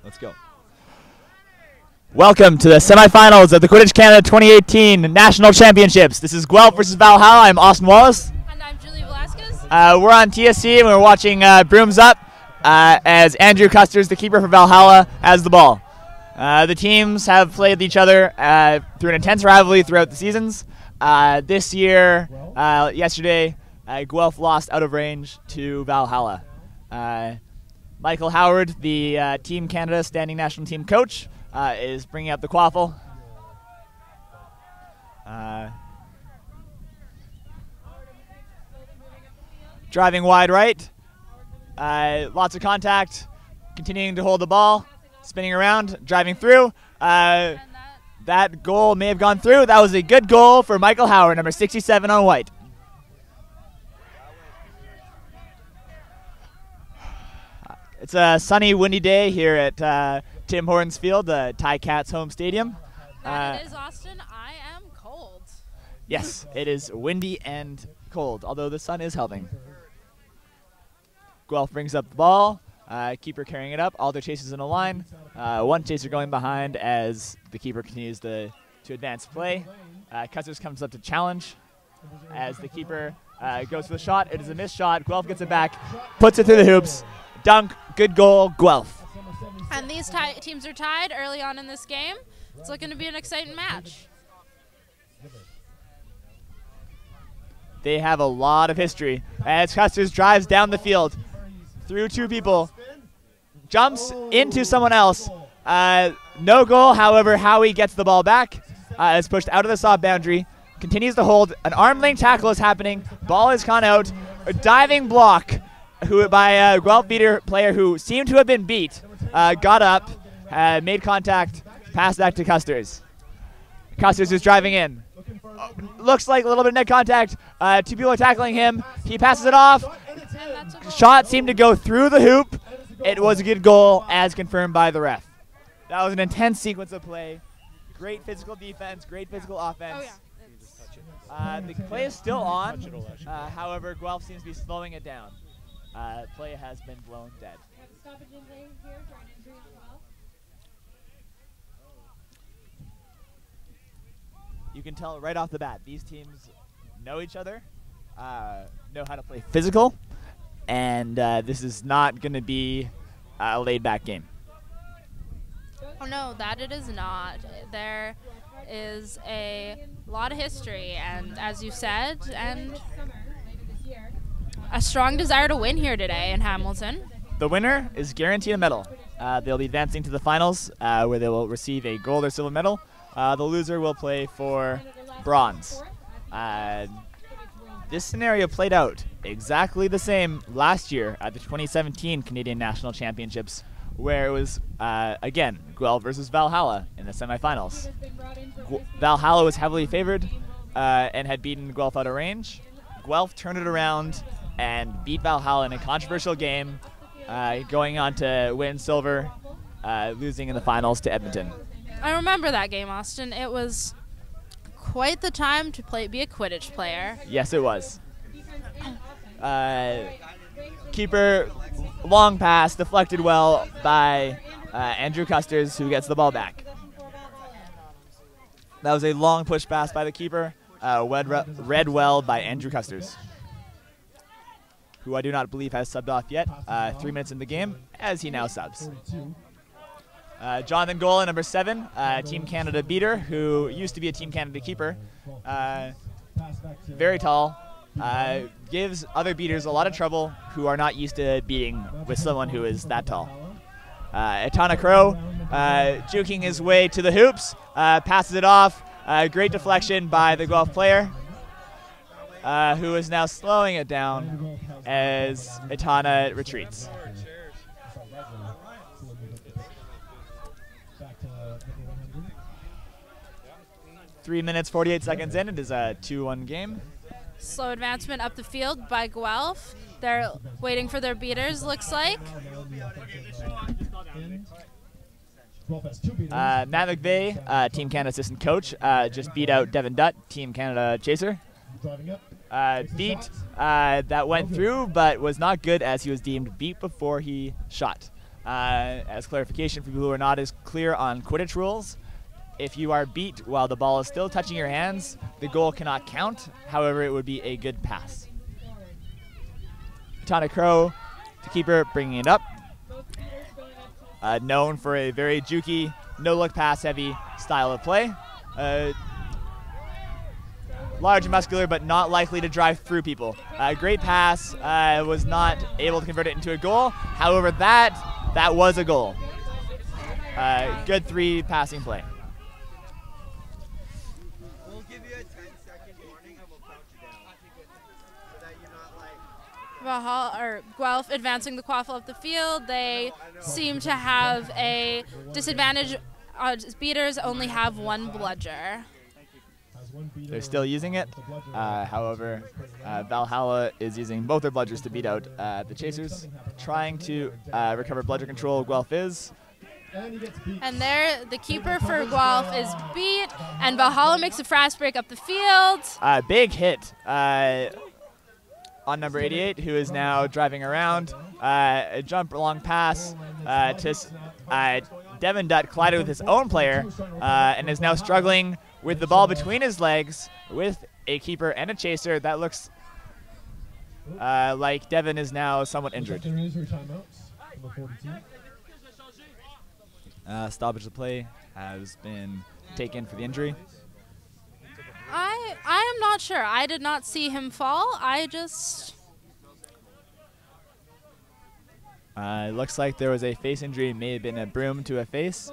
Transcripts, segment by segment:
Let's go. Welcome to the semifinals of the Quidditch Canada 2018 National Championships. This is Guelph versus Valhalla. I'm Austin Wallace. And I'm Julie Velasquez. We're on TSC and we're watching Brooms Up as Andrew Custers, the keeper for Valhalla, has the ball. The teams have played each other through an intense rivalry throughout the seasons. This year, yesterday, Guelph lost out of range to Valhalla. Michael Howard, the Team Canada standing national team coach, is bringing up the quaffle. Driving wide right. Lots of contact. Continuing to hold the ball. Spinning around. Driving through. That goal may have gone through. That was a good goal for Michael Howard, number 67 on white. It's a sunny, windy day here at Tim Hortons Field, the Ticats home stadium. It is, Austin. I am cold. Yes, it is windy and cold, although the sun is helping. Guelph brings up the ball. Keeper carrying it up. All their chasers in a line. One chaser going behind as the keeper continues to advance play. Custers comes up to challenge as the keeper goes for the shot. It is a missed shot. Guelph gets it back, puts it through the hoops. Dunk, good goal, Guelph. And these teams are tied early on in this game. It's looking to be an exciting match. They have a lot of history. As Custers drives down the field through two people, jumps into someone else. No goal, however, Howie gets the ball back. It's pushed out of the soft boundary. Continues to hold. An arm-length tackle is happening. Ball has gone out. A diving block by a Guelph beater player who seemed to have been beat. Got up, made contact, passed back to Custers. Custers is driving in. Looks like a little bit of net contact. Two people are tackling him. He passes it off. Shot seemed to go through the hoop. It was a good goal, as confirmed by the ref. That was an intense sequence of play. Great physical defense, great physical offense. The play is still on. However, Guelph seems to be slowing it down. Play has been blown dead. You can tell right off the bat, these teams know each other, know how to play physical, and this is not going to be a laid-back game. Oh no, that it is not. There is a lot of history, and as you said, and a strong desire to win here today in Hamilton. The winner is guaranteed a medal. They'll be advancing to the finals, where they will receive a gold or silver medal. The loser will play for bronze. This scenario played out exactly the same last year at the 2017 Canadian National Championships, where it was, again, Guelph versus Valhalla in the semifinals. Valhalla was heavily favored and had beaten Guelph out of range. Guelph turned it around and beat Valhalla in a controversial game, going on to win silver, losing in the finals to Edmonton. I remember that game, Austin. It was quite the time to be a Quidditch player. Yes, it was. Keeper, long pass, deflected well by Andrew Custers, who gets the ball back. That was a long push pass by the keeper, read well by Andrew Custers, who I do not believe has subbed off yet. 3 minutes in the game, as he now subs. Jonathan Golan, number 7, Team Canada beater, who used to be a Team Canada keeper. Very tall. Gives other beaters a lot of trouble who are not used to beating with someone who is that tall. Etana Crow, juking his way to the hoops, passes it off. Great deflection by the Guelph player, who is now slowing it down as Etana retreats. 3 minutes, 48 seconds in. It is a 2-1 game. Slow advancement up the field by Guelph. They're waiting for their beaters, looks like. Matt McVeigh, Team Canada assistant coach, just beat out Devin Dutt, Team Canada chaser. That went through, but was not good as he was deemed beat before he shot. As clarification for people who are not as clear on Quidditch rules, if you are beat while the ball is still touching your hands, the goal cannot count. However, it would be a good pass. Tana Crow, the keeper, bringing it up. Known for a very jukey, no-look pass-heavy style of play. Large and muscular, but not likely to drive through people. Great pass, was not able to convert it into a goal. However, that was a goal. Good 3 passing play. We'll give you a 10-second warning and we'll count you down. So that you're not like... Valhalla, or Guelph advancing the quaffle up the field. They seem to have a disadvantage. Beaters only have 1 bludger. They're still using it. However, Valhalla is using both their bludgers to beat out the Chasers. Trying to recover bludger control, Guelph is. And there, the keeper for Guelph is beat, and Valhalla makes a fast break up the field. Big hit on number 88, who is now driving around. A jump long pass to Devin Dutt collided with his own player and is now struggling with the ball between his legs with a keeper and a chaser. That looks like Devin is now somewhat injured. Stoppage of play has been taken for the injury. I am not sure. I did not see him fall. It looks like there was a face injury. May have been a broom to a face.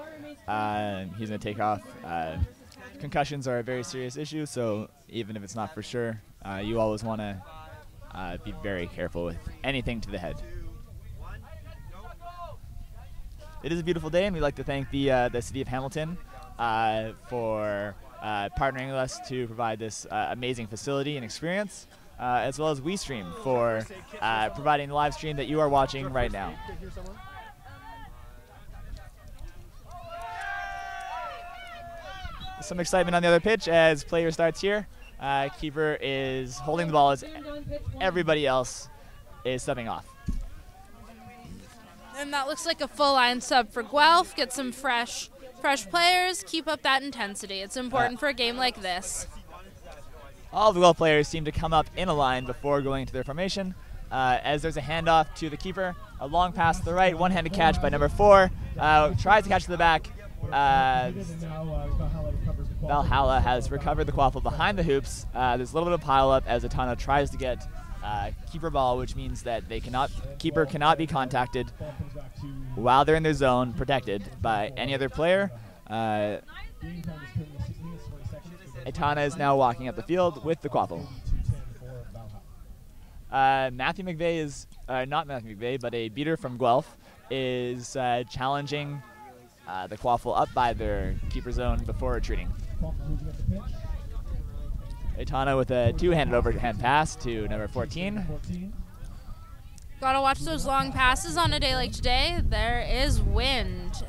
He's going to take off. Concussions are a very serious issue, so even if it's not for sure, you always want to be very careful with anything to the head. It is a beautiful day, and we'd like to thank the City of Hamilton for partnering with us to provide this amazing facility and experience, as well as WeeStreem for providing the live stream that you are watching right now. Some excitement on the other pitch as player starts here. Keeper is holding the ball as everybody else is subbing off. And that looks like a full line sub for Guelph. Get some fresh players. Keep up that intensity. It's important for a game like this. All the Guelph players seem to come up in a line before going into their formation. As there's a handoff to the keeper, a long pass to the right, one-handed catch by number 4. Tries to catch to the back. Valhalla has recovered the quaffle behind the hoops. There's a little bit of pile up as Atana tries to get keeper ball, which means that keeper cannot be contacted while they're in their zone, protected by any other player. Atana is now walking up the field with the quaffle. Matthew McVeigh is, not Matthew McVeigh, but a beater from Guelph is challenging the quaffle up by their keeper zone before retreating. Atana with a 2-handed overhand pass to number 14. Gotta watch those long passes on a day like today. There is wind.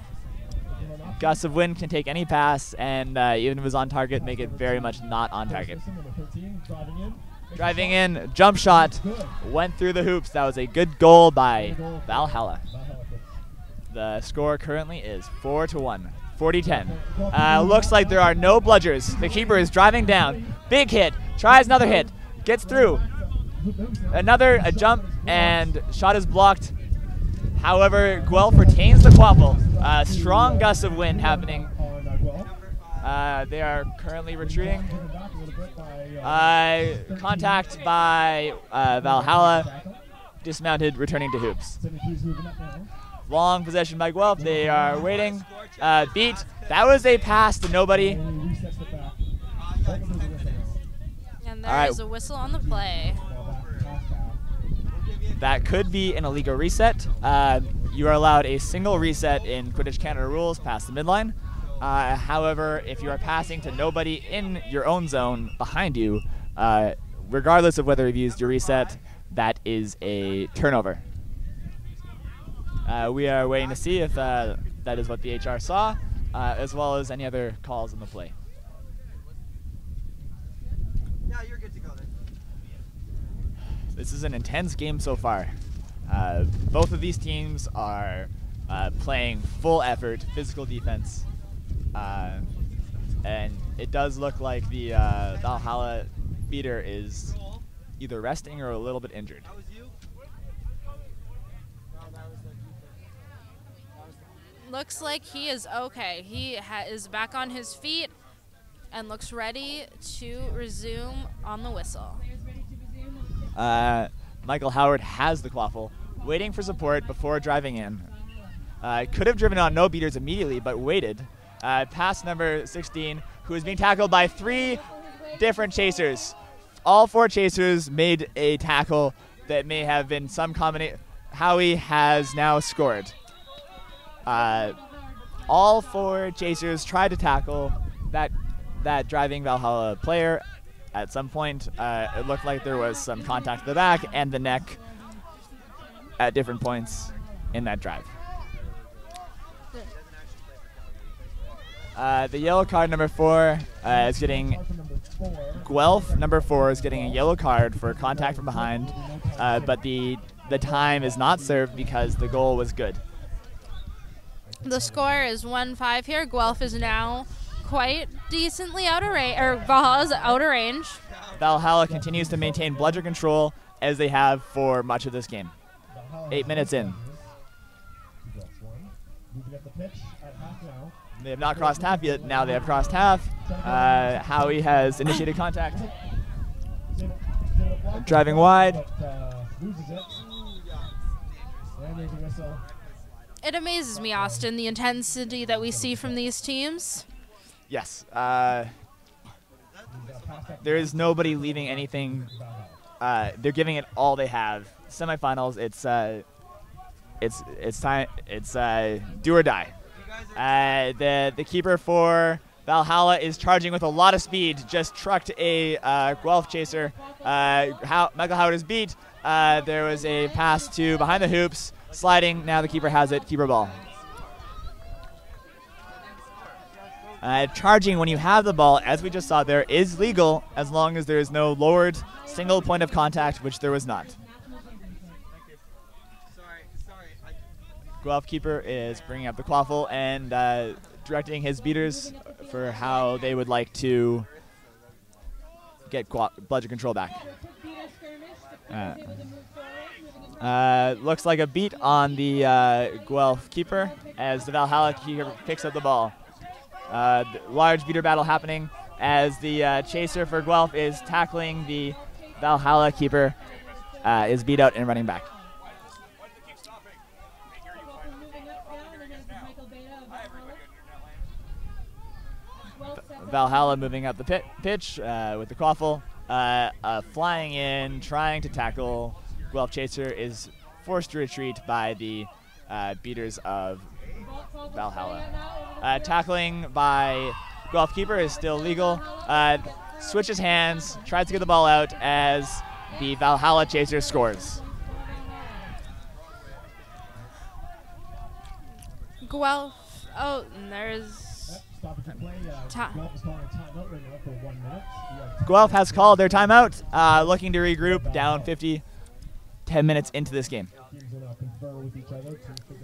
Gusts of wind can take any pass, and even if it's on target, make it very much not on target. Driving in, jump shot, went through the hoops. That was a good goal by Valhalla. The score currently is 4-1, 40-10. Looks like there are no bludgers. The keeper is driving down. Big hit, tries another hit, gets through. A jump, and shot is blocked. However, Guelph retains the quaffle. Strong gust of wind happening. They are currently retreating. Contact by Valhalla. Dismounted, returning to hoops. Long possession by Guelph. They are waiting. Beat. That was a pass to nobody. And there is a whistle on the play. That could be an illegal reset. You are allowed a single reset in Quidditch Canada rules past the midline. However, if you are passing to nobody in your own zone behind you, regardless of whether you've used your reset, that is a turnover. We are waiting to see if that is what the HR saw, as well as any other calls in the play. Yeah, you're good to go then. This is an intense game so far. Both of these teams are playing full effort, physical defense. And it does look like the Valhalla beater is either resting or a little bit injured. Looks like he is okay. He is back on his feet and looks ready to resume on the whistle. Michael Howard has the quaffle, waiting for support before driving in. Could have driven on no beaters immediately, but waited. Past number 16, who is being tackled by 3 different chasers. All 4 chasers made a tackle that may have been some combination. Howie has now scored. All 4 chasers tried to tackle that driving Valhalla player. At some point, it looked like there was some contact to the back and the neck at different points in that drive. The yellow card number 4 is getting Guelph number 4 is getting a yellow card for contact from behind, but the time is not served because the goal was good. The score is 1-5 here. Guelph is now quite decently out of range, or Valhalla's out of range. Valhalla continues to maintain bludger control as they have for much of this game. 8 minutes in. They have not crossed half yet. Now they have crossed half. Howie has initiated contact. Driving wide. It amazes me, Austin, the intensity that we see from these teams. Yes. There is nobody leaving anything. They're giving it all they have. Semifinals, it's time. It's do or die. The keeper for Valhalla is charging with a lot of speed. Just trucked a Guelph chaser. Michael Howard is beat. There was a pass to behind the hoops. Sliding, now the keeper has it, keeper ball. Charging when you have the ball, as we just saw there, is legal as long as there is no lowered single point of contact, which there was not. Guelph keeper is bringing up the quaffle and directing his beaters for how they would like to get bludger control back. Looks like a beat on the Guelph keeper as the Valhalla keeper picks up the ball. Large beater battle happening as the chaser for Guelph is tackling the Valhalla keeper, is beat out and running back. Valhalla moving up the pitch with the quaffle, flying in, trying to tackle. Guelph chaser is forced to retreat by the beaters of Valhalla. Tackling by Guelph keeper is still legal. Switches hands, tries to get the ball out as the Valhalla chaser scores. Guelph, oh, and there's... Guelph has called their timeout, looking to regroup, down 50, 10 minutes into this game.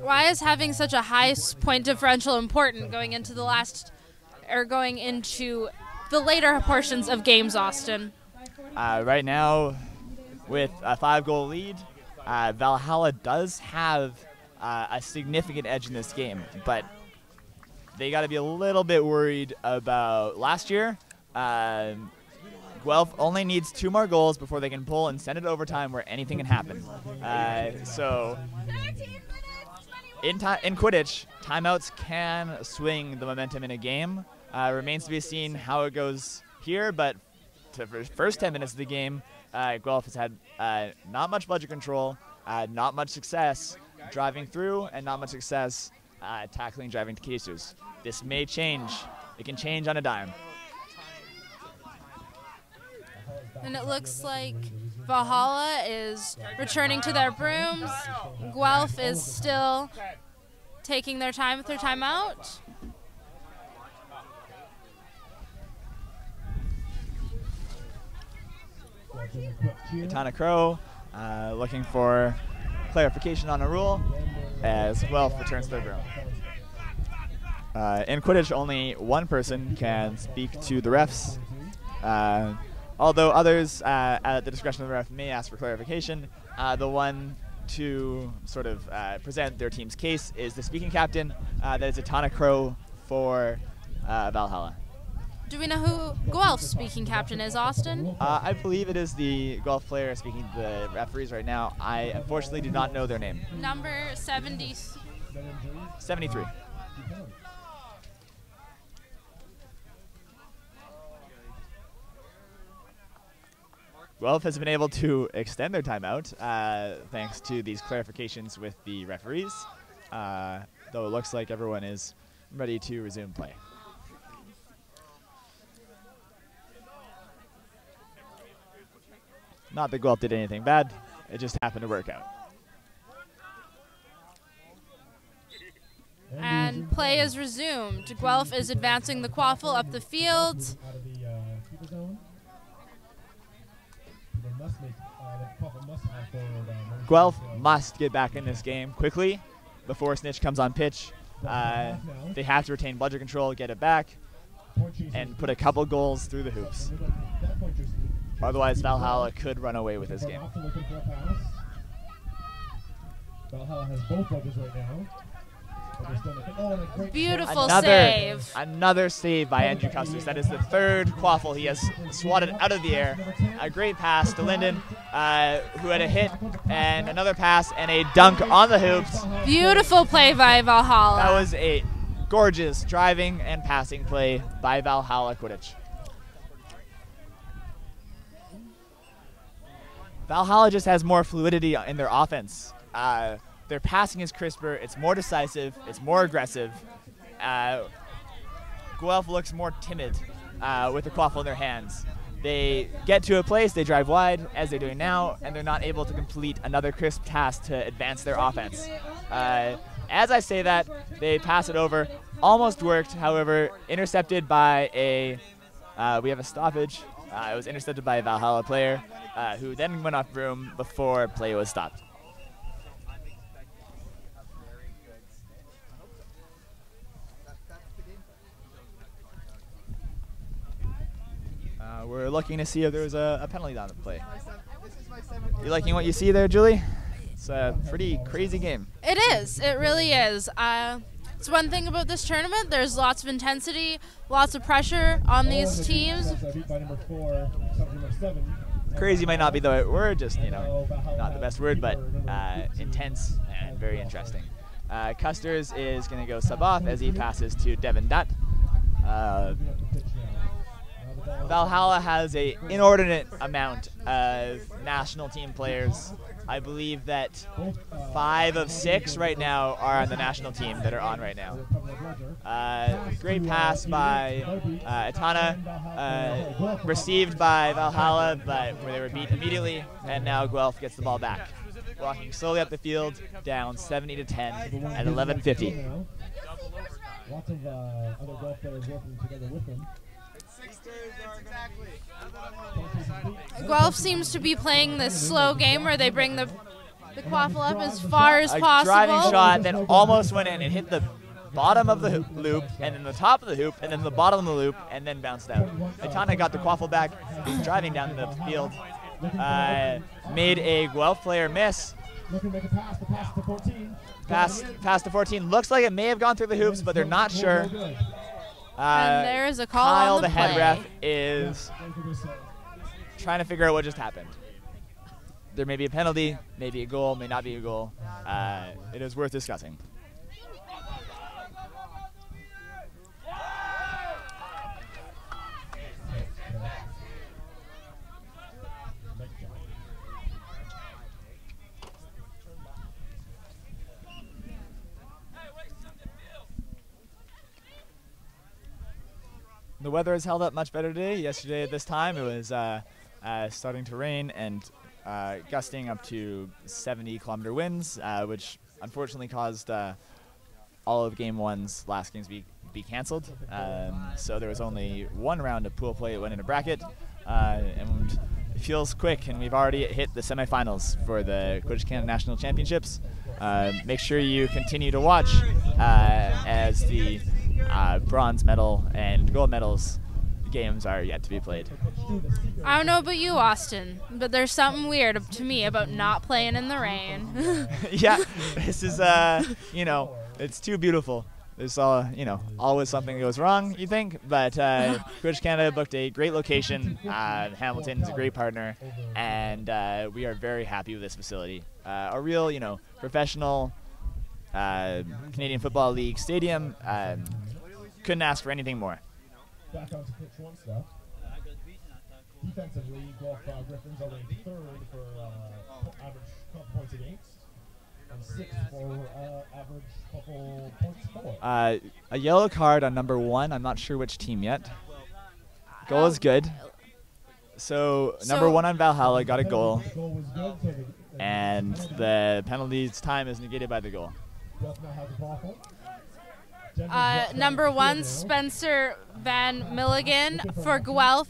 Why is having such a high point differential important going into the going into the later portions of games, Austin? Right now, with a 5-goal lead, Valhalla does have a significant edge in this game, but they got to be a little bit worried about last year. Guelph only needs 2 more goals before they can pull and send it to overtime where anything can happen. So in Quidditch, timeouts can swing the momentum in a game. Remains to be seen how it goes here, but for the first 10 minutes of the game, Guelph has had not much bludger control, not much success driving through, and not much success tackling driving to chasers. This may change. It can change on a dime. And it looks like Valhalla is returning to their brooms. Guelph is still taking their time with their timeout. Katana Crow looking for clarification on a rule. as Guelph returns to their room. In Quidditch, only one person can speak to the refs, although others, at the discretion of the ref, may ask for clarification. The one to sort of present their team's case is the speaking captain. That is Atana Crow for Valhalla. Do we know who Guelph's speaking captain is, Austin? I believe it is the Guelph player speaking to the referees right now. I unfortunately do not know their name. Number 70. 73. Guelph has been able to extend their timeout thanks to these clarifications with the referees, though it looks like everyone is ready to resume play. Not that Guelph did anything bad, it just happened to work out. And play is resumed. Guelph is advancing the quaffle up the field. Guelph must get back in this game quickly before Snitch comes on pitch. They have to retain budget control, get it back, and put a couple goals through the hoops. Otherwise, Valhalla could run away with this game. Valhalla has both budgets right now. Beautiful save. Another save by Andrew Custers. That is the third quaffle he has swatted out of the air. A great pass to Lyndon, who had a hit, and another pass and a dunk on the hoops. Beautiful play by Valhalla. That was a gorgeous driving and passing play by Valhalla Quidditch. Valhalla just has more fluidity in their offense. Their passing is crisper, it's more decisive, it's more aggressive. Guelph looks more timid with the quaffle in their hands. They get to a place, they drive wide, as they're doing now, and they're not able to complete another crisp pass to advance their offense. As I say that, they pass it over. Almost worked, however, intercepted by we have a stoppage. It was intercepted by a Valhalla player, who then went off room before play was stopped. We're looking to see if there's a penalty down the play. You liking what you see there, Julie? It's a pretty crazy game. It is. It really is. It's one thing about this tournament. There's lots of intensity, lots of pressure on these teams. Crazy might not be the right word, just, not the best word, but intense and very interesting. Custers is going to go sub off as he passes to Devin Dutt. Valhalla has an inordinate amount of national team players. I believe that 5 of 6 right now are on the national team that are on right now. Great pass by Atana, received by Valhalla, but where they were beat immediately, and now Guelph gets the ball back. Walking slowly up the field, down 70-10 at 11:50. Lots of other Guelph players working together with them. Guelph seems to be playing this slow game where they bring the quaffle up as far as possible. A driving shot that almost went in and hit the bottom of the loop, and then the top of the hoop, and then the bottom of the loop, and then bounced out. Atana got the quaffle back, driving down the field, made a Guelph player miss. Looking to make a pass, the pass to 14. Pass to 14. Looks like it may have gone through the hoops, but they're not sure. And there is a call Kyle, on the head play. ref, is trying to figure out what just happened. There may be a penalty, maybe a goal, may not be a goal. It is worth discussing. The weather has held up much better today. Yesterday at this time it was starting to rain and gusting up to 70-kilometer winds, which unfortunately caused all of Game 1's last games be canceled. So there was only one round of pool play that went into bracket. And it feels quick, and we've already hit the semifinals for the Quidditch Canada National Championships. Make sure you continue to watch as the bronze medal and gold medals games are yet to be played. I don't know about you, Austin, but there's something weird to me about not playing in the rain. Yeah, this is, you know, it's too beautiful. There's always something that goes wrong, you think, but Quidditch Canada booked a great location. Hamilton's a great partner, and we are very happy with this facility. A real, professional Canadian Football League stadium. Couldn't ask for anything more. Back onto pitch one stuff. Defensively, Guelph Gryphons are ranked third for average couple points against, and sixth for average couple points for. A yellow card on number 1. I'm not sure which team yet. Goal is good. So number 1 on Valhalla got a goal, and the penalties time is negated by the goal. Guelph now has a ball. Number 1, Spencer Van Milligan for Guelph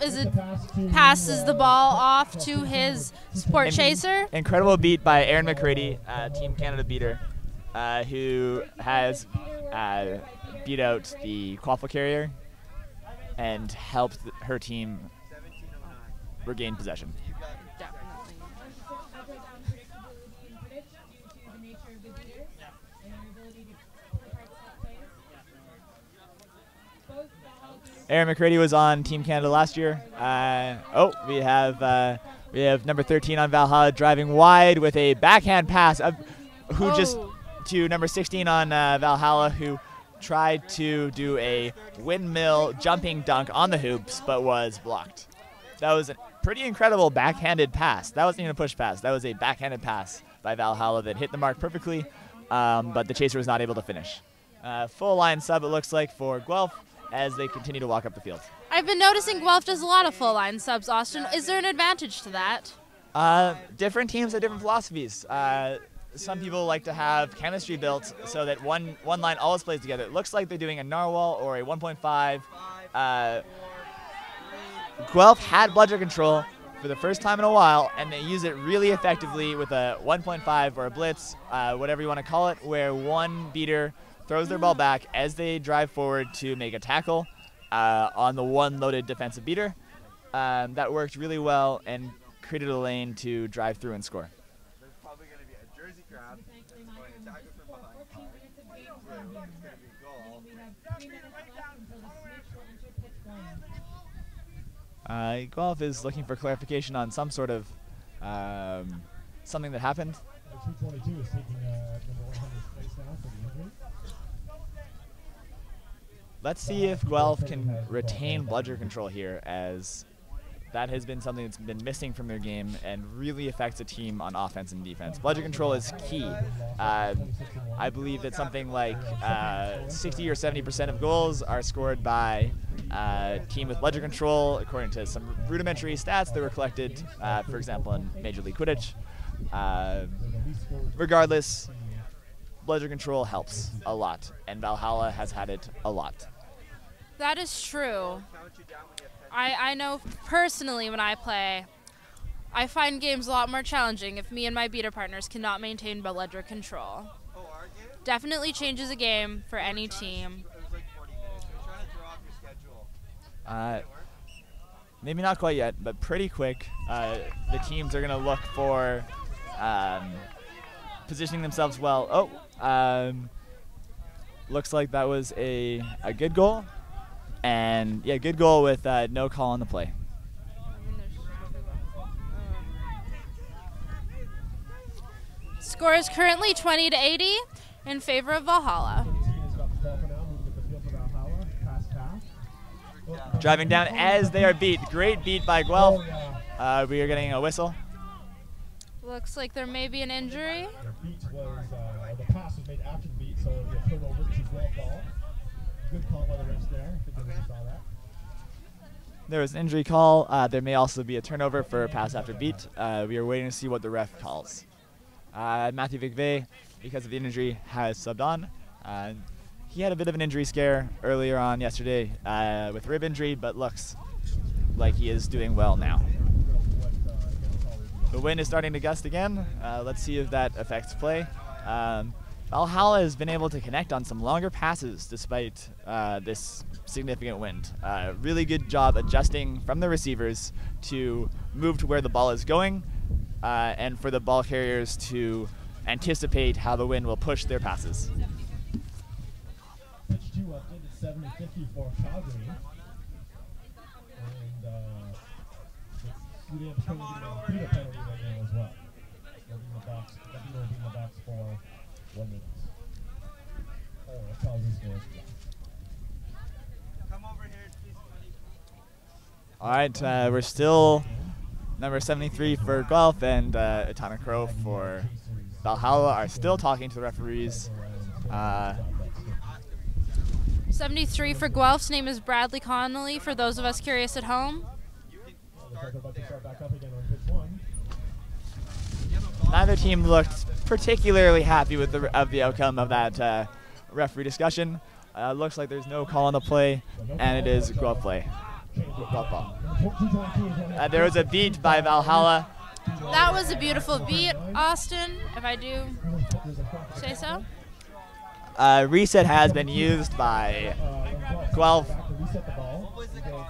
passes the ball off to his sport chaser. Incredible beat by Aaron McCready, Team Canada beater, who has beat out the quaffle carrier and helped her team regain possession. Aaron McCready was on Team Canada last year. We have number 13 on Valhalla driving wide with a backhand pass, to number 16 on Valhalla, who tried to do a windmill jumping dunk on the hoops but was blocked. That was a pretty incredible backhanded pass. That wasn't even a push pass. That was a backhanded pass by Valhalla that hit the mark perfectly, but the chaser was not able to finish. Full line sub, it looks like, for Guelph, as they continue to walk up the field. I've been noticing Guelph does a lot of full line subs, Austin. Is there an advantage to that? Different teams have different philosophies. Some people like to have chemistry built so that one line always plays together. It looks like they're doing a narwhal or a 1.5. Guelph had bludger control for the first time in a while, and they use it really effectively with a 1.5 or a blitz, whatever you want to call it, where one beater throws their ball back as they drive forward to make a tackle on the one loaded defensive beater. That worked really well and created a lane to drive through and score. There's probably going to be a jersey grab, going to tackle from behind. It's going to be a goal. Guelph is looking for clarification on some sort of something that happened. 222 is taking number 100's place now for the injury. Let's see if Guelph can retain bludger control here, as that has been something that's been missing from their game and really affects a team on offense and defense. Bludger control is key. I believe that something like 60 or 70% of goals are scored by a team with bludger control, according to some rudimentary stats that were collected, for example, in Major League Quidditch. Regardless, bludger control helps a lot, and Valhalla has had it a lot. That is true. I know personally when I play, I find games a lot more challenging if me and my beater partners cannot maintain bludger control. Definitely changes a game for any team. Maybe not quite yet, but pretty quick. The teams are going to look for positioning themselves well. Looks like that was a good goal. And yeah, good goal with no call on the play. Score is currently 20-80 in favor of Valhalla. Driving down as they are beat. Great beat by Guelph. We are getting a whistle. Looks like there may be an injury. The pass was made after the beat, so it'll be a turnover to Guelph ball. Good call by the refs there. I think everyone saw that. There was an injury call. There may also be a turnover for a pass after beat. We are waiting to see what the ref calls. Matthew Vigve, because of the injury, has subbed on. He had a bit of an injury scare earlier on yesterday with rib injury, but looks like he is doing well now. The wind is starting to gust again. Let's see if that affects play. Valhalla has been able to connect on some longer passes despite this significant wind. Really good job adjusting from the receivers to move to where the ball is going and for the ball carriers to anticipate how the wind will push their passes. Pitch 2 updated 70-50 for Calgary. And we have a penalty right now as well. They'll be in the box. They'll be in the box for 1 minute. Oh, Calgary scores. Come over here, please. All right, we're still number 73 for Guelph and Etana Crow for Valhalla are still talking to the referees. 73 for Guelph's name is Bradley Connolly, for those of us curious at home. Neither team looked particularly happy with the outcome of that referee discussion. Looks like there's no call on the play, and it is Guelph play. Guelph ball. There was a beat by Valhalla. That was a beautiful beat, Austin, if I do say so. Reset has been used by Guelph.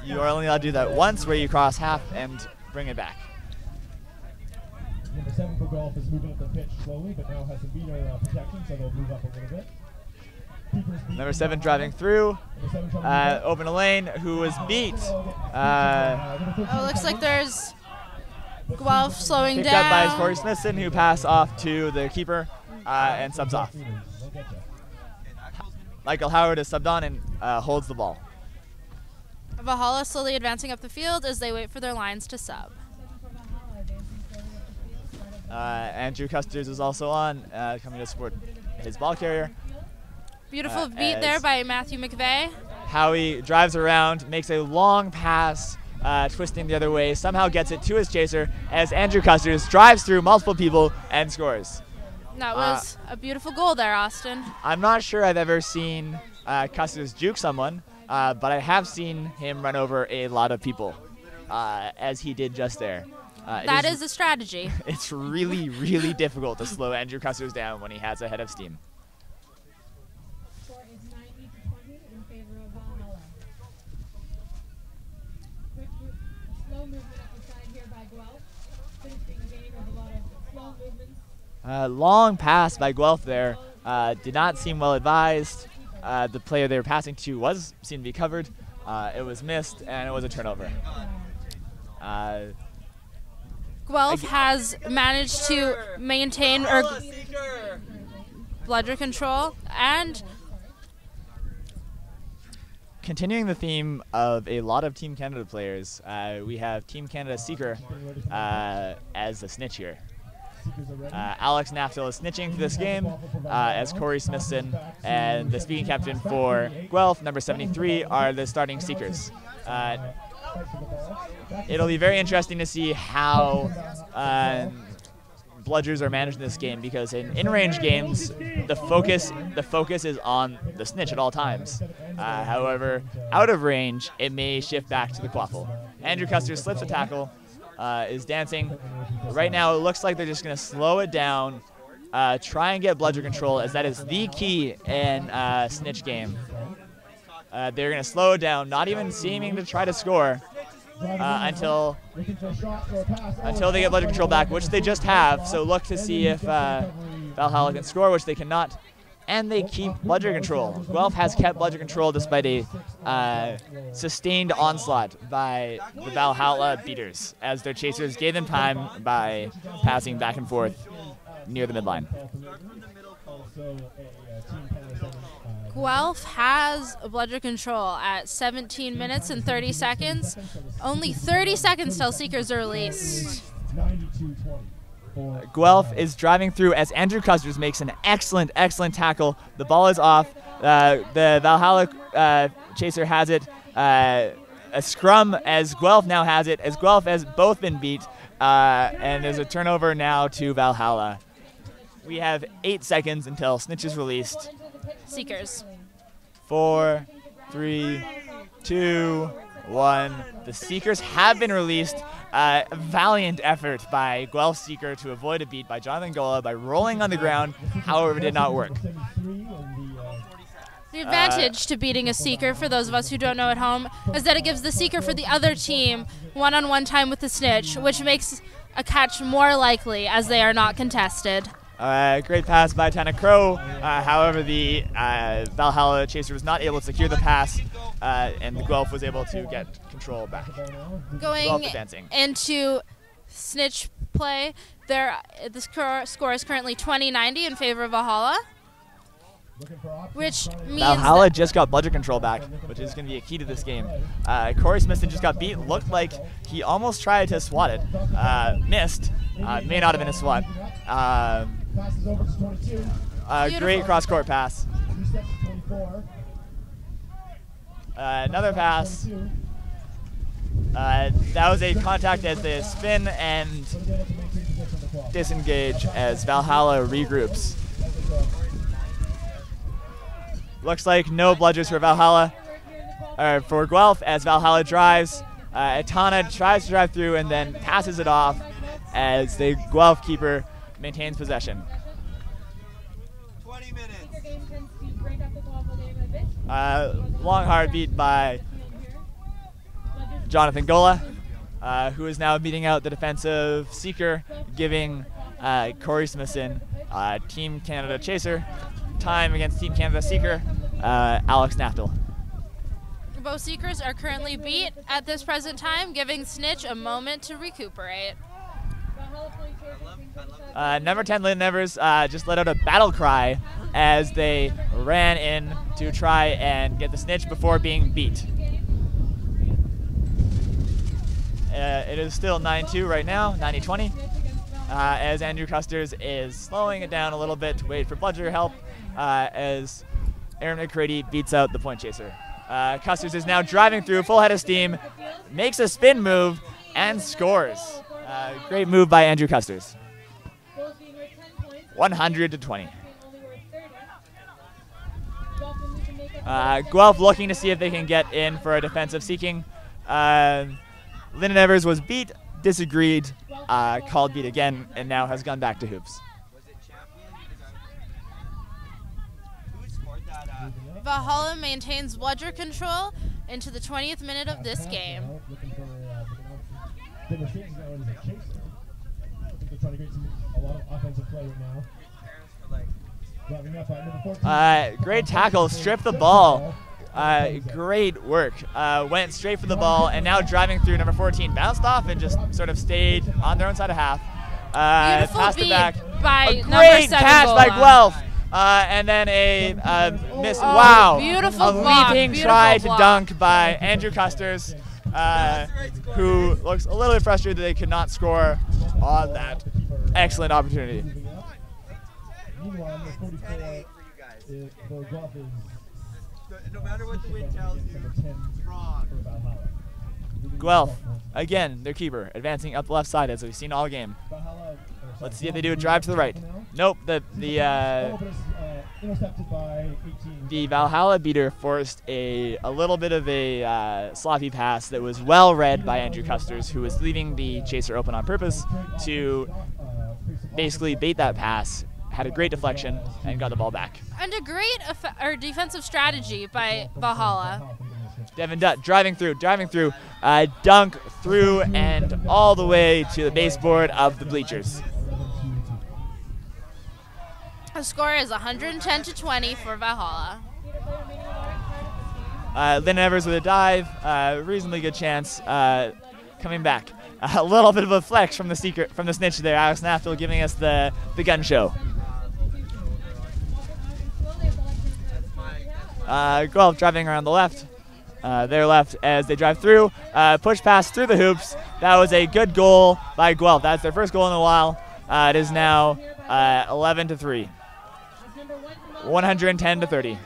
You are only allowed to do that once, where you cross half and bring it back. Number 7 for Guelph is moving up the pitch slowly, but now has some beater protection, so they'll move up a little bit. Number 7 driving through, open a lane, who was beat. Looks like there's Guelph slowing picked down. Picked up by Corey Smithson, who passed off to the keeper and subs off. Michael Howard is subbed on and holds the ball. Valhalla slowly advancing up the field as they wait for their lines to sub. Andrew Custers is also on, coming to support his ball carrier. Beautiful beat there by Matthew McVeigh. Howie drives around, makes a long pass, twisting the other way, somehow gets it to his chaser as Andrew Custers drives through multiple people and scores. That was a beautiful goal there, Austin. I'm not sure I've ever seen Custers juke someone, but I have seen him run over a lot of people, as he did just there. That is a strategy. It's really, really difficult to slow Andrew Custers down when he has a head of steam. Score is 90-20 in favor of Valhalla. Quick slow movement up the side here by Guelph. Finishing the game with a lot of slow movements. Long pass by Guelph there. Did not seem well advised. The player they were passing to seemed to be covered. It was missed, and it was a turnover. Guelph has managed to maintain bludger control, and continuing the theme of a lot of Team Canada players, we have Team Canada Seeker as the snitch here. Alex Naftel is snitching for this game as Corey Smithson and the speaking captain for Guelph, number 73, are the starting Seekers. It'll be very interesting to see how bludgers are managed in this game, because in range games, the focus is on the snitch at all times. However, out of range, it may shift back to the quaffle. Andrew Custer slips a tackle, is dancing. Right now, it looks like they're just going to slow it down, try and get bludger control, as that is the key in snitch game. They're going to slow it down, not even seeming to try to score until they get bludger control back, which they just have. So look to see if Valhalla can score, which they cannot. And they keep bludger control. Guelph has kept bludger control despite a sustained onslaught by the Valhalla beaters, as their chasers gave them time by passing back and forth near the midline. Guelph has bludger control at 17 minutes and 30 seconds. Only 30 seconds till Seekers are released. Guelph is driving through as Andrew Custers makes an excellent tackle. The ball is off. The Valhalla chaser has it. A scrum as Guelph now has it, as Guelph has both been beat. And there's a turnover now to Valhalla. We have 8 seconds until Snitch is released. Seekers. 4, 3, 2, 1. The Seekers have been released. A valiant effort by Guelph Seeker to avoid a beat by Jonathan Gola by rolling on the ground. However, it did not work. The advantage to beating a Seeker, for those of us who don't know at home, is that it gives the Seeker for the other team one-on-one time with the Snitch, which makes a catch more likely as they are not contested. Great pass by Tana Crow. However, the Valhalla Chaser was not able to secure the pass, and Guelph was able to get control back. Going into Snitch play, the score is currently 20-90 in favor of Valhalla, which means Valhalla just got bludger control back, which is going to be a key to this game. Corey Smithson just got beat. Looked like he almost tried to swat it. Missed. May not have been a swat. Great cross-court pass. Another pass. That was a contact as they spin and disengage as Valhalla regroups. Looks like no bludgers for Valhalla, or for Guelph, as Valhalla drives. Tana tries to drive through and then passes it off as the Guelph keeper maintains possession. 20 minutes. Long hard beat by Jonathan Gola, who is now beating out the defensive Seeker, giving Corey Smithson, Team Canada Chaser, time against Team Canada Seeker, Alex Naftel. Both Seekers are currently beat at this present time, giving Snitch a moment to recuperate. Number 10 Lynn Nevers just let out a battle cry as they ran in to try and get the Snitch before being beat. It is still 9-2 right now, 90-20, as Andrew Custers is slowing it down a little bit to wait for bludger help as Aaron McCready beats out the point chaser. Custers is now driving through, full head of steam, makes a spin move, and scores. Great move by Andrew Custers. 100-20. Guelph looking to see if they can get in for a defensive seeking. Lyndon Evers was beat, disagreed, called beat again, and now has gone back to hoops. Valhalla maintains bludger control into the 20th minute of this game. Great tackle, stripped the ball. Great work. Went straight for the ball, and now driving through number 14. Bounced off and just sort of stayed on their own side of half. Passed it back. By a great catch by Guelph. And then a miss. Wow. Beautiful a block. leaping try to dunk by Andrew Custers, who looks a little bit frustrated that they could not score on that excellent opportunity. No matter what the wind tells you, strong. Guelph, again, their keeper, advancing up the left side as we've seen all game. Let's see if they do a drive to the right. Nope, the Valhalla beater forced a little bit of a sloppy pass that was well read by Andrew Custers, who was leaving the chaser open on purpose to basically bait that pass. Had a great deflection and got the ball back. And a great defensive strategy by Valhalla. Devin Dutt driving through, dunk through and all the way to the baseboard of the bleachers. The score is 110-20 for Valhalla. Lynn Evers with a dive, reasonably good chance, coming back. A little bit of a flex from the Snitch there. Alex Naftel giving us the gun show. Guelph driving around the left. Their left as they drive through. Push pass through the hoops. That was a good goal by Guelph. That's their first goal in a while. It is now 11-3. 110-30.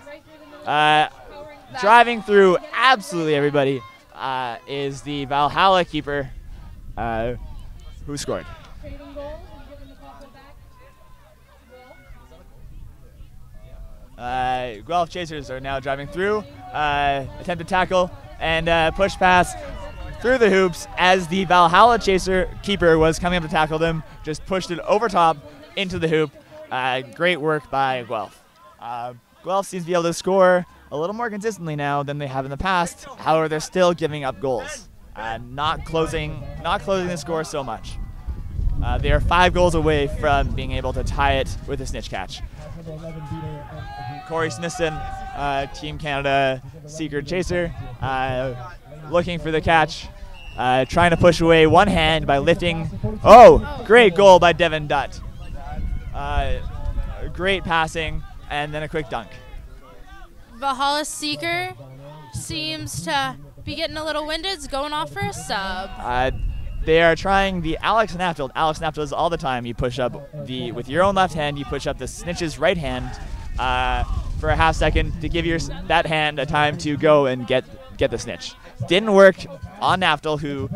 Driving through absolutely everybody is the Valhalla keeper who scored. Guelph Chasers are now driving through. Attempted tackle and push pass through the hoops as the Valhalla chaser keeper was coming up to tackle them. Just pushed it over top into the hoop. Great work by Guelph. Guelph seems to be able to score a little more consistently now than they have in the past. However, they're still giving up goals, not closing the score so much. They are 5 goals away from being able to tie it with a snitch catch. Corey Smithson, Team Canada Seeker Chaser, looking for the catch, trying to push away one hand by lifting. Oh, great goal by Devin Dutt. Great passing, and then a quick dunk. Valhalla Seeker seems to be getting a little winded. It's going off for a sub. They are trying the Alex Naffield. Alex Naffield does all the time. You push up with your own left hand, you push up the snitch's right hand for a half second to give that hand a time to go and get the snitch. Didn't work on Naftel, who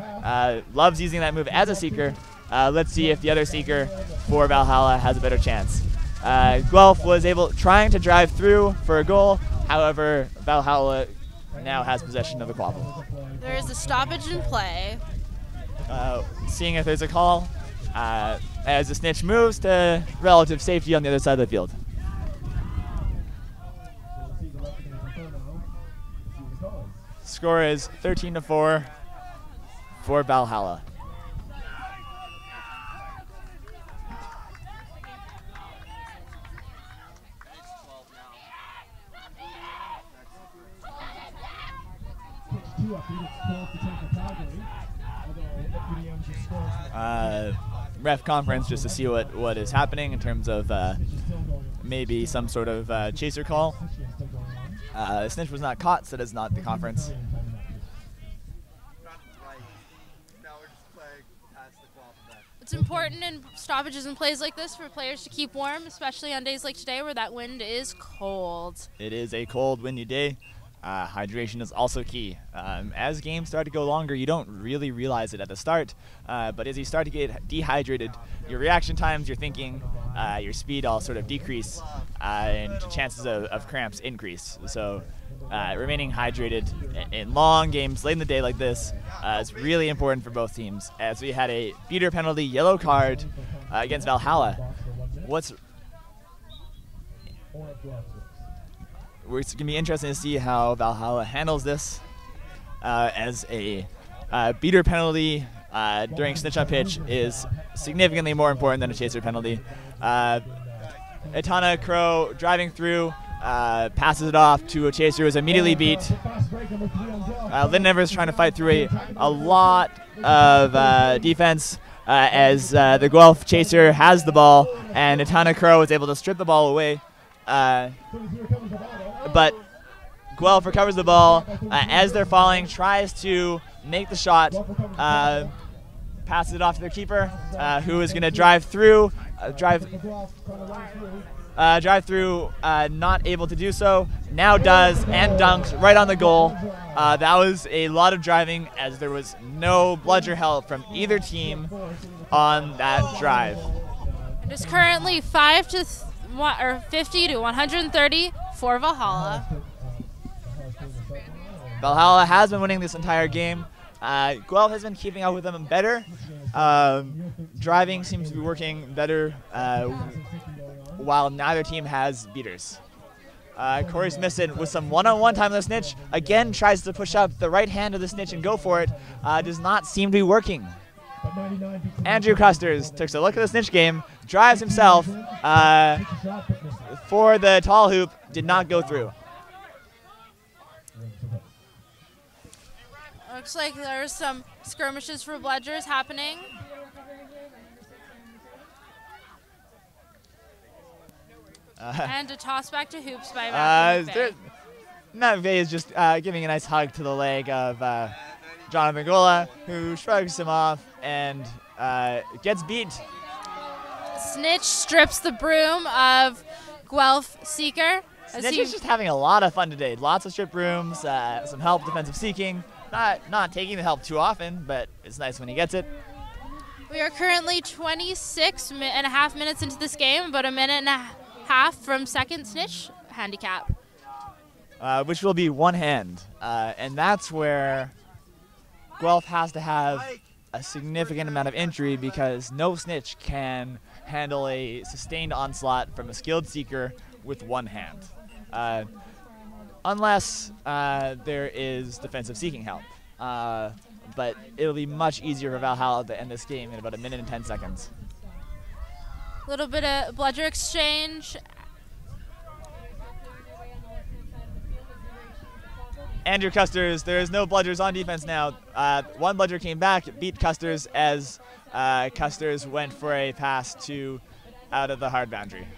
loves using that move as a seeker. Let's see if the other seeker for Valhalla has a better chance. Guelph was trying to drive through for a goal. However, Valhalla now has possession of the quaffle. There is a stoppage in play. Seeing if there's a call as the snitch moves to relative safety on the other side of the field. Score is 13-4 for Valhalla. Ref conference just to see what is happening in terms of maybe some sort of chaser call. Snitch was not caught, so that is not the conference. It's important in stoppages and plays like this for players to keep warm, especially on days like today where that wind is cold. It is a cold, windy day. Hydration is also key. As games start to go longer, you don't really realize it at the start, but as you start to get dehydrated, your reaction times, your thinking, your speed all sort of decrease, and chances of cramps increase. So remaining hydrated in long games late in the day like this is really important for both teams, as we had a beater penalty yellow card against Valhalla. It's going to be interesting to see how Valhalla handles this, as a beater penalty during snitch on pitch is significantly more important than a chaser penalty. Etana Crow driving through, passes it off to a chaser who is immediately beat. Lynn Evers trying to fight through a lot of defense as the Guelph chaser has the ball, and Etana Crow is able to strip the ball away. But Guelph recovers the ball as they're falling, tries to make the shot, passes it off to their keeper, who is going to drive through, not able to do so, now does, and dunks right on the goal. That was a lot of driving, as there was no bludger help from either team on that drive. It is currently 50 to 130 for Valhalla. Valhalla has been winning this entire game. Guelph has been keeping up with them better. Driving seems to be working better, while neither team has beaters. Corey Smithson with some one-on-one time with the snitch, again tries to push up the right hand of the snitch and go for it. Does not seem to be working. Andrew Custers takes a look at the snitch game, drives himself for the tall hoop, did not go through. Looks like there's some skirmishes for bludgers happening. And a toss back to hoops by Matt McVeigh is just giving a nice hug to the leg of Jonathan Gola, who shrugs him off and gets beat. Snitch strips the broom of Guelph Seeker. Snitch is just having a lot of fun today. Lots of strip brooms, some help defensive seeking. Not taking the help too often, but it's nice when he gets it. We are currently 26.5 minutes into this game, about a minute and a half from second snitch handicap. which will be one hand. And that's where Guelph has to have a significant amount of injury because no Snitch can handle a sustained onslaught from a skilled seeker with one hand. Unless there is defensive seeking help. But it'll be much easier for Valhalla to end this game in about 1 minute and 10 seconds. A little bit of bludger exchange. Andrew Custers, there is no bludgers on defense now. One bludger came back, beat Custers as Custers went for a pass to out of the hard boundary.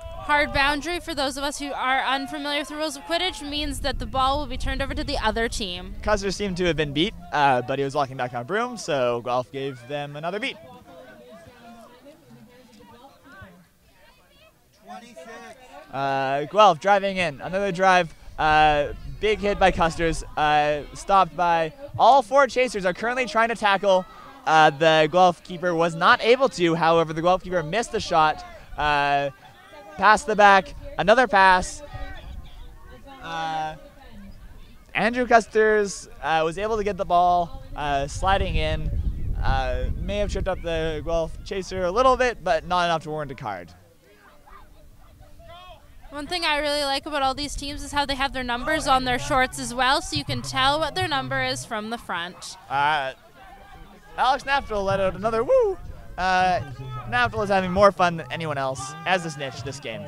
Hard boundary, for those of us who are unfamiliar with the rules of Quidditch, means that the ball will be turned over to the other team. Custers seemed to have been beat, but he was walking back on a broom, so Guelph gave them another beat. 26. Guelph driving in, another drive. Big hit by Custers, stopped by all 4 chasers are currently trying to tackle. The Guelph keeper was not able to, however, the Guelph keeper missed the shot. Pass the back, another pass. Andrew Custers was able to get the ball, sliding in. May have tripped up the Guelph chaser a little bit, but not enough to warrant a card. One thing I really like about all these teams is how they have their numbers on their shorts as well, so you can tell what their number is from the front. Alex Naftel let out another woo. Naftel is having more fun than anyone else as the Snitch this game.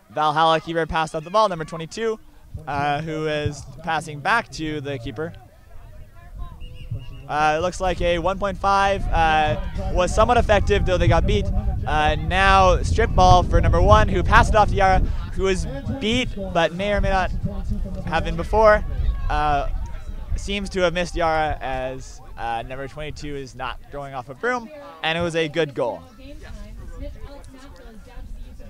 Valhalla keeper passed out the ball, number 22, who is passing back to the keeper. It looks like a 1.5 was somewhat effective, though they got beat. Now strip ball for number 1, who passed it off to Yara, who was beat, but may or may not have been before. Seems to have missed Yara as number 22 is not going off a broom, and it was a good goal.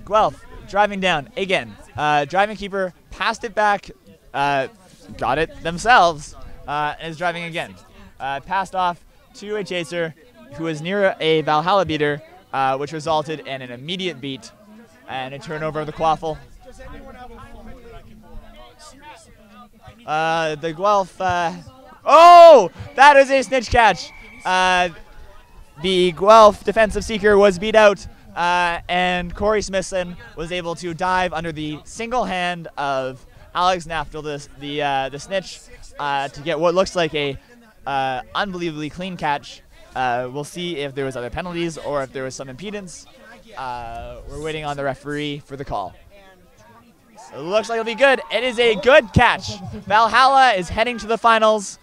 Guelph driving down again. Driving keeper passed it back, got it themselves, and is driving again. Passed off to a chaser who was near a Valhalla beater, which resulted in an immediate beat and a turnover of the quaffle. The Guelph, oh, that is a Snitch catch. The Guelph defensive seeker was beat out, and Corey Smithson was able to dive under the single hand of Alex Naftel, the Snitch, to get what looks like a unbelievably clean catch. We'll see if there was other penalties or if there was some impedance. We're waiting on the referee for the call. It looks like it'll be good. It is a good catch. Valhalla is heading to the finals.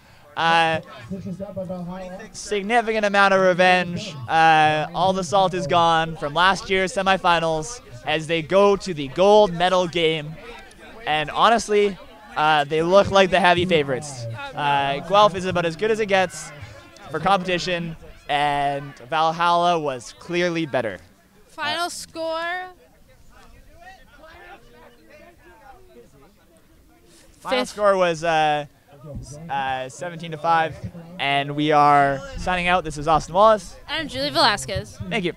Significant amount of revenge. All the salt is gone from last year's semifinals as they go to the gold medal game. And honestly, they look like the heavy favorites. Guelph is about as good as it gets for competition, and Valhalla was clearly better. Final score. Final score was 17-5, and we are signing out. This is Austin Wallace. And Julie Velasquez. Thank you.